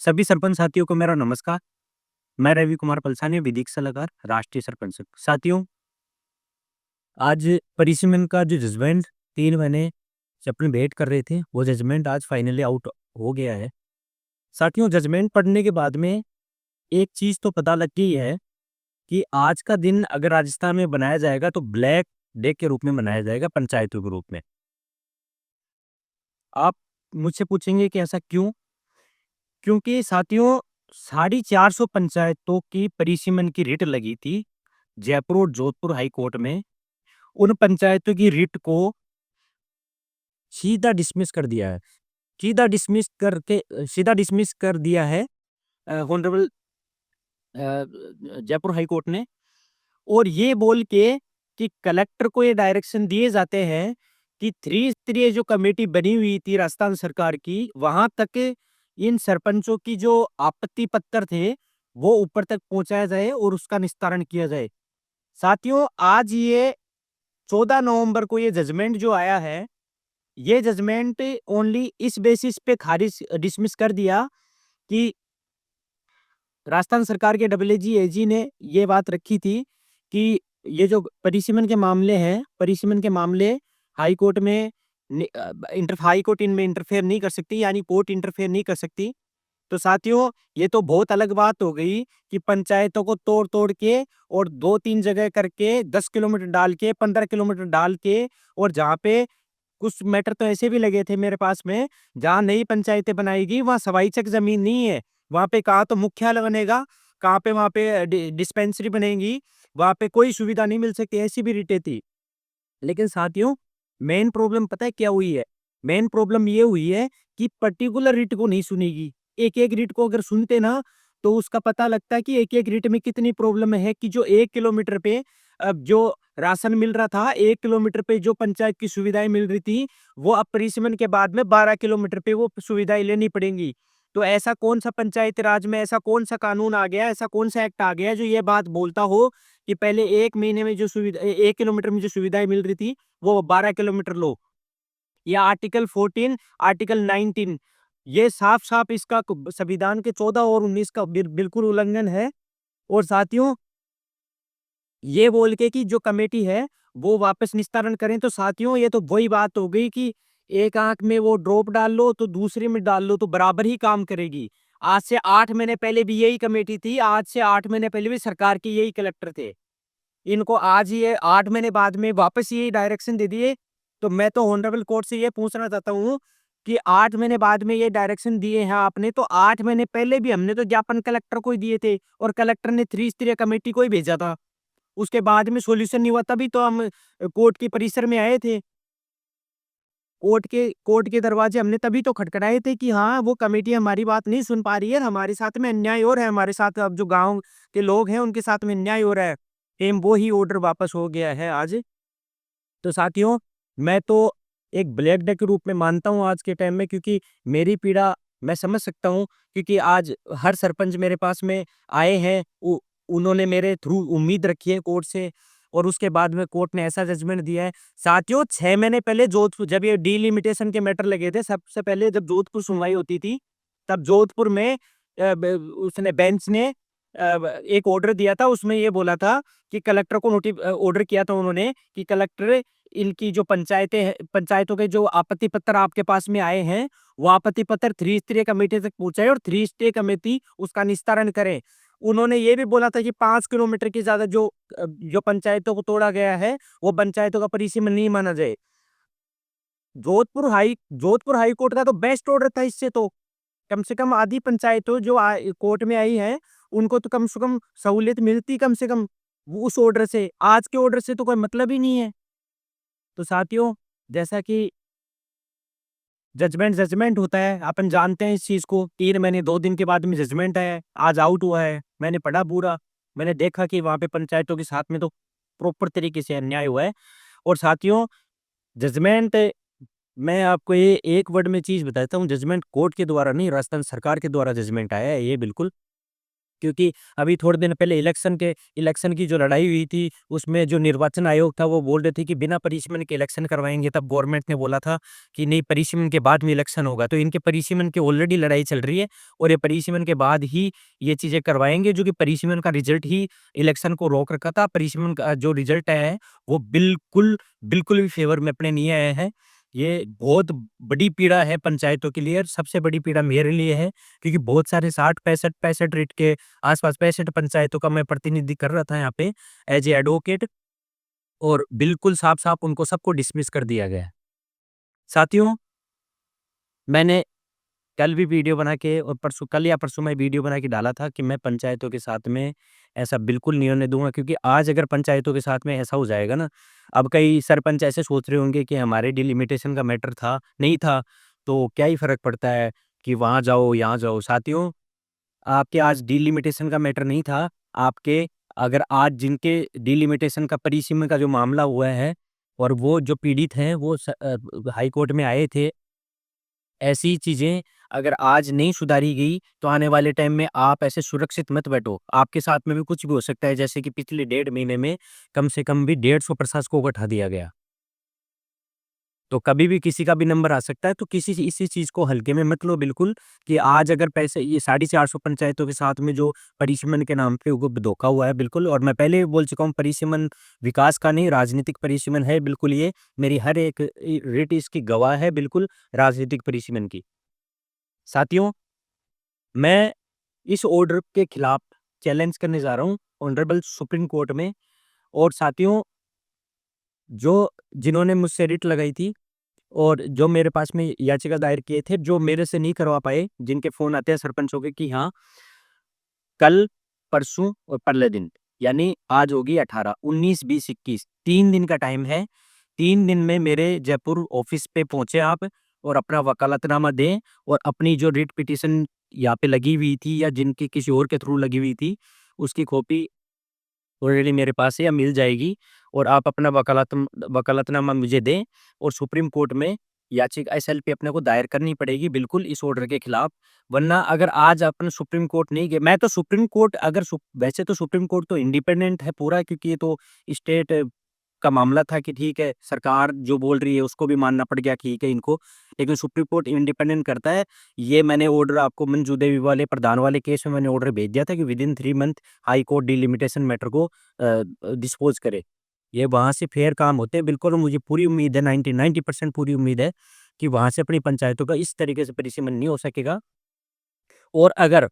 सभी सरपंच साथियों को मेरा नमस्कार। मैं रवि कुमार पलसानी, विधिक सलाहकार, राष्ट्रीय सरपंच। साथियों, आज परिसीमन का जो जजमेंट 3 महीने से अपनी वेट कर रहे थे, वो जजमेंट आज फाइनली आउट हो गया है। साथियों, जजमेंट पढ़ने के बाद में एक चीज़ तो पता लग गई है कि आज का दिन अगर राजस्थान में बनाया जाएगा तो ब्लैक डे के रूप में मनाया जाएगा, पंचायतों के रूप में। आप मुझसे पूछेंगे कि ऐसा क्यों? क्योंकि साथियों, 450 पंचायतों की परिसीमन की रिट लगी थी जयपुर और जोधपुर हाई कोर्ट में। उन पंचायतों की रिट को सीधा डिसमिस कर दिया है। सीधा डिसमिस कर दिया है हॉनरेबल जयपुर हाई कोर्ट ने, और ये बोल के कि कलेक्टर को ये डायरेक्शन दिए जाते हैं कि त्रिस्तरीय जो कमेटी बनी हुई थी राजस्थान सरकार की, वहां तक इन सरपंचों की जो आपत्ति पत्र थे वो ऊपर तक पहुंचाया जाए और उसका निस्तारण किया जाए। साथियों, आज ये 14 नवंबर को ये जजमेंट जो आया है, ये जजमेंट ओनली इस बेसिस पे खारिज डिसमिस कर दिया कि राजस्थान सरकार के डब्ल्यूजी एजी ने ये बात रखी थी कि ये जो परिसीमन के मामले हैं, परिसीमन के मामले हाई कोर्ट में हाई कोर्ट इनमें इंटरफेयर नहीं कर सकती, यानी कोर्ट इंटरफेयर नहीं कर सकती। तो साथियों, ये तो बहुत अलग बात हो गई कि पंचायतों को तोड़-तोड़ के और 2-3 जगह करके 10 किलोमीटर डाल के, 15 किलोमीटर डाल के, और जहाँ पे कुछ मैटर तो ऐसे भी लगे थे मेरे पास में, जहाँ नई पंचायतें बनाएगी वहाँ सवाई चक ज़मीन नहीं है। वहाँ पे कहाँ तो मुख्यालय बनेगा, कहाँ पे वहाँ पे डिस्पेंसरी बनेगी, वहाँ पे कोई सुविधा नहीं मिल सकती, ऐसी भी रिटें थी। लेकिन साथियों, मेन प्रॉब्लम पता है क्या हुई है? मेन प्रॉब्लम ये हुई है कि पर्टिकुलर रिट को नहीं सुनेगी। एक-एक रिट को अगर सुनते ना, तो उसका पता लगता है कि एक-एक रिट में कितनी प्रॉब्लम है कि जो 1 किलोमीटर पे जो राशन मिल रहा था, 1 किलोमीटर पे जो पंचायत की सुविधाएँ मिल रही थी, वो अब परिसीमन के बाद में 12 किलोमीटर पे वो सुविधाएँ लेनी पड़ेंगी। तो ऐसा कौन-सा पंचायती राज में ऐसा कौन-सा कानून आ गया, ऐसा कौन-सा एक्ट आ गया जो ये बात बोलता हो कि पहले 1 महीने में जो 1 किलोमीटर में जो सुविधाएँ मिल रही थी, वो 12 किलोमीटर लो। या आर्टिकल 14, आर्टिकल 19, ये साफ-साफ इसका संविधान के 14 और 19 का बिल्कुल उल्लंघन है। और साथियों, ये बोल के कि जो कमेटी है, वो वापस निस्तारण करें, तो साथियों ये तो वही बात हो गई कि एक आँख में वो ड्रॉप डाल लो, तो दूसरे में डाल लो, तो बराबर ही काम करेगी। आज से 8 महीने पहले भी यही कमेटी थी, आज से 8 महीने पहले भी सरकार के यही कलेक्टर थे। इनको आज ये 8 महीने बाद में वापस ये डायरेक्शन दे दिए, तो मैं तो हॉनरेबल कोर्ट से ये पूछना चाहता हूँ कि 8 महीने बाद में ये डायरेक्शन दिए हैं आपने, तो 8 महीने पहले भी हमने तो ज्ञापन कलेक्टर को ही दिए थे और कलेक्टर ने त्रिस्तरीय कमेटी को ही भेजा था। उसके बाद में सॉल्यूशन नहीं हुआ, तभी तो हम कोर्ट के परिसर में आए थे। कोर्ट के दरवाजे हमने तभी तो खटखटाए थे कि हाँ, वो कमेटी हमारी बात नहीं सुन पा रही है, हमारे साथ में अन्याय हो रहा है, हमारे साथ अब जो गाँव के लोग हैं, उनके साथ में अन्याय हो रहा है। वो ही ऑर्डर वापस हो गया है आज। तो साथियों, मैं तो एक ब्लैक डे के रूप में मानता हूँ आज के टाइम में, क्योंकि मेरी पीड़ा मैं समझ सकता हूँ, क्योंकि आज हर सरपंच मेरे पास में आए हैं, उन्होंने मेरे थ्रू उम्मीद रखी है कोर्ट से, और उसके बाद में कोर्ट ने ऐसा जजमेंट दिया है। साथियों, 6 महीने पहले जोधपुर जब ये डिलिमिटेशन के मैटर लगे थे, सबसे पहले जब जोधपुर सुनवाई होती थी, तब जोधपुर में उसने बेंच ने एक ऑर्डर दिया था, उसमें ये बोला था कि कलेक्टर को ऑर्डर किया था उन्होंने कि कलेक्टर, इनकी जो पंचायतें हैं, पंचायतों के जो आपत्ति पत्र आपके पास में आए हैं, वो आपत्ति पत्र त्रिस्तरीय कमेटी तक पहुंचाए और त्रिस्तरीय कमेटी उसका निस्तारण करे। उन्होंने ये भी बोला था कि 5 किलोमीटर की ज्यादा जो पंचायतों को तोड़ा गया है, वो पंचायतों का परिसीमन नहीं माना जाए। जोधपुर हाई कोर्ट का तो बेस्ट ऑर्डर था इससे तो। कम से कम आधी पंचायतों जो कोर्ट में आई हैं, उनको तो कम से कम सहूलियत मिलती, कम से कम उस ऑर्डर से। आज के ऑर्डर से तो कोई मतलब ही नहीं है। तो साथियों, जैसा कि जजमेंट जजमेंट होता है, अपन जानते हैं इस चीज़ को। 3 महीने 2 दिन के बाद में जजमेंट आया है, आज आउट हुआ है। मैंने पढ़ा पूरा, मैंने देखा कि वहाँ पे पंचायतों के साथ में तो प्रॉपर तरीके से अन्याय हुआ है। और साथियों, जजमेंट, मैं आपको ये एक वर्ड में चीज़ बताता हूँ, जजमेंट कोर्ट के द्वारा नहीं, राजस्थान सरकार के द्वारा जजमेंट आया है ये बिल्कुल। क्योंकि अभी थोड़े दिन पहले इलेक्शन की जो लड़ाई हुई थी, उसमें जो निर्वाचन आयोग था वो बोल रहे थे कि बिना परिसीमन के इलेक्शन करवाएंगे। तब गवर्नमेंट ने बोला था कि नहीं, परिसीमन के बाद में इलेक्शन होगा। तो इनके परिसीमन की ऑलरेडी लड़ाई चल रही है और ये परिसीमन के बाद ही ये चीजें करवाएंगे, जो कि परिसीमन का रिजल्ट ही इलेक्शन को रोक रखा था। परिसीमन का जो रिजल्ट आया है वो बिल्कुल बिल्कुल भी फेवर में अपने नहीं आया है। ये बहुत बड़ी पीड़ा है पंचायतों के लिए, और सबसे बड़ी पीड़ा मेरे लिए है, क्योंकि बहुत सारे 60 65 रेट के आसपास 65 पंचायतों का मैं प्रतिनिधि कर रहा था यहाँ पे एज ए एडवोकेट, और बिल्कुल साफ साफ उनको सबको डिसमिस कर दिया गया है। साथियों, मैंने कल भी वीडियो बना के, और परसों, कल या परसों में वीडियो बना के डाला था कि मैं पंचायतों के साथ में ऐसा बिल्कुल नहीं होने दूंगा, क्योंकि आज अगर पंचायतों के साथ में ऐसा हो जाएगा ना, अब कई सरपंच ऐसे सोच रहे होंगे कि हमारे डिलिमिटेशन का मैटर था, नहीं था, तो क्या ही फर्क पड़ता है कि वहां जाओ यहाँ जाओ। साथियों, आपके आज डिलिमिटेशन का मैटर नहीं था। आपके, अगर आज जिनके डिलिमिटेशन का परिसीमन का जो मामला हुआ है, और वो जो पीड़ित हैं वो हाई कोर्ट में आए थे, ऐसी चीजें अगर आज नहीं सुधारी गई तो आने वाले टाइम में आप ऐसे सुरक्षित मत बैठो, आपके साथ में भी कुछ भी हो सकता है। जैसे कि पिछले 1.5 महीने में कम से कम भी 150 प्रशासकों को हटा दिया गया। तो कभी भी किसी का भी नंबर आ सकता है, तो किसी इसी चीज को हल्के में मत लो बिल्कुल, कि आज अगर पैसे ये 450 पंचायतों के साथ में जो परिसीमन के नाम पे वो धोखा हुआ है बिल्कुल, और मैं पहले भी बोल चुका हूँ, परिसीमन विकास का नहीं, राजनीतिक परिसीमन है बिल्कुल। ये मेरी हर एक रेट इसकी गवाह है बिल्कुल, राजनीतिक परिसीमन की। साथियों, मैं इस ऑर्डर के खिलाफ चैलेंज करने जा रहा हूँ ऑनरेबल सुप्रीम कोर्ट में। और साथियों, जो जिन्होंने मुझसे रिट लगाई थी और जो मेरे पास में याचिका दायर किए थे, जो मेरे से नहीं करवा पाए, जिनके फोन आते हैं सरपंचों के कि हाँ, कल, परसों और परले दिन, यानी आज होगी 18, 19, 20, 21, 3 दिन का टाइम है। 3 दिन में मेरे जयपुर ऑफिस पे पहुंचे आप, और अपना वकालतनामा दें, और अपनी जो रिट पिटीशन यहाँ पे लगी हुई थी या जिनकी किसी और के थ्रू लगी हुई थी, उसकी कॉपी ऑलरेडी मेरे पास है या मिल जाएगी, और आप अपना वकालतनामा मुझे दें, और सुप्रीम कोर्ट में याचिका एसएलपी अपने को दायर करनी पड़ेगी बिल्कुल इस ऑर्डर के खिलाफ। वरना अगर आज अपन सुप्रीम कोर्ट नहीं गए, मैं तो सुप्रीम कोर्ट, अगर वैसे तो सुप्रीम कोर्ट तो इंडिपेंडेंट है पूरा, क्योंकि ये तो स्टेट का मामला था कि ठीक है, सरकार जो बोल रही है उसको भी मानना पड़ गया, ठीक है इनको, लेकिन सुप्रीम कोर्ट इंडिपेंडेंट करता है। ये मैंने ऑर्डर आपको मंजू देवी वाले प्रधान वाले केस में मैंने ऑर्डर भेज दिया था कि with in 3 month high court delimitation matter को डिस्पोज करे। ये वहां से फेयर काम होते हैं बिल्कुल, और मुझे पूरी उम्मीद है, 90% पूरी उम्मीद है कि वहां से अपनी पंचायतों का इस तरीके से परिसीमन नहीं हो सकेगा। और अगर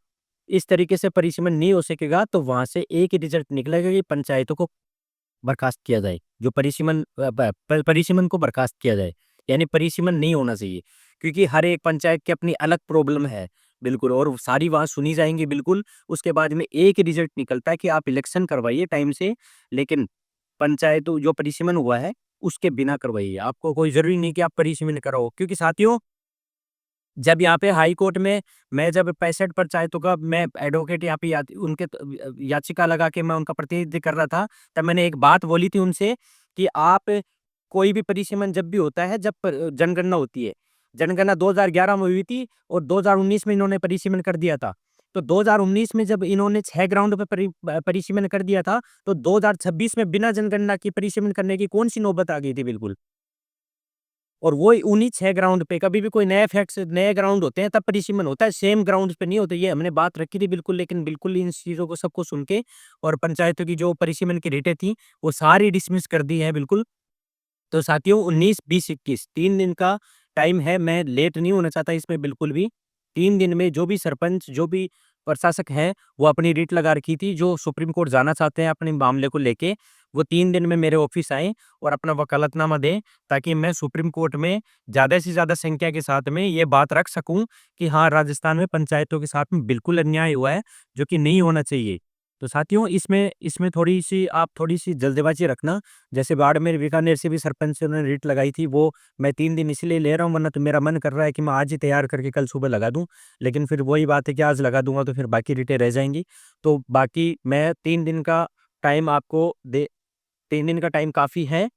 इस तरीके से परिसीमन नहीं हो सकेगा तो वहां से एक ही रिजल्ट निकलेगा कि पंचायतों को बर्खास्त किया जाए, जो परिसीमन परिसीमन को बर्खास्त किया जाए, यानी परिसीमन नहीं होना चाहिए, क्योंकि हर एक पंचायत की अपनी अलग प्रॉब्लम है बिल्कुल, और वो सारी वहाँ सुनी जाएंगी बिल्कुल। उसके बाद में एक ही रिजल्ट निकलता है कि आप इलेक्शन करवाइए टाइम से, लेकिन पंचायत जो परिसीमन हुआ है उसके बिना करवाइए। आपको कोई जरूरी नहीं कि आप परिसीमन कराओ, क्योंकि साथियों, जब यहाँ पे हाई कोर्ट में मैं जब 65 पंचायतों का मैं एडवोकेट यहाँ पे उनके याचिका लगा के मैं उनका प्रतिनिधित्व कर रहा था, तब मैंने एक बात बोली थी उनसे कि आप, कोई भी परिसीमन जब भी होता है, जब जनगणना होती है, जनगणना 2011 में हुई थी और 2019 में इन्होंने परिसीमन कर दिया था। तो 2019 में जब इन्होंने 6 ग्राउंड पे परिसीमन कर दिया था, तो 2026 में बिना जनगणना की परिसीमन करने की कौन सी नौबत आ गई थी बिल्कुल। और वो उन्हीं 6 ग्राउंड पे, कभी भी कोई नए फैक्ट्स नए ग्राउंड होते हैं तब परिसीमन होता है, सेम ग्राउंड पे नहीं होते। ये हमने बात रखी थी बिल्कुल, लेकिन बिल्कुल इन चीज़ों को सबको सुन के, और पंचायतों की जो परिसीमन की रेटें थी, वो सारी डिसमिस कर दी है बिल्कुल। तो साथियों, 19, 20, 21 3 दिन का टाइम है, मैं लेट नहीं होना चाहता इसमें बिल्कुल भी। 3 दिन में जो भी सरपंच, जो भी प्रशासक हैं, वो अपनी रिट लगा रखी थी, जो सुप्रीम कोर्ट जाना चाहते हैं अपने मामले को लेके, वो 3 दिन में मेरे ऑफिस आएँ और अपना वकालतनामा दें, ताकि मैं सुप्रीम कोर्ट में ज़्यादा से ज़्यादा संख्या के साथ में ये बात रख सकूँ कि हाँ, राजस्थान में पंचायतों के साथ में बिल्कुल अन्याय हुआ है, जो कि नहीं होना चाहिए। तो साथियों, इसमें इसमें थोड़ी-सी आप थोड़ी-सी जल्दबाज़ी रखना। जैसे बाड़मेर, बीकानेर से भी सरपंच ने रिट लगाई थी, वो मैं 3 दिन इसलिए ले रहा हूँ, वरना तो मेरा मन कर रहा है कि मैं आज ही तैयार करके कल सुबह लगा दूँ। लेकिन फिर वही बात है कि आज लगा दूँगा तो फिर बाकी रिटें रह जाएँगी। तो बाकी मैं 3 दिन का टाइम आपको दे 3 दिन का टाइम काफ़ी है।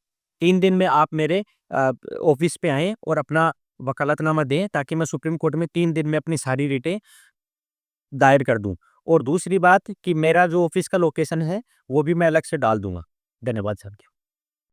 3 दिन में आप मेरे ऑफ़िस पे आएँ और अपना वकालतनामा दें, ताकि मैं सुप्रीम कोर्ट में 3 दिन में अपनी सारी रिटें दायर कर दूँ। और दूसरी बात कि मेरा जो ऑफिस का लोकेशन है वो भी मैं अलग से डाल दूंगा। धन्यवाद सर।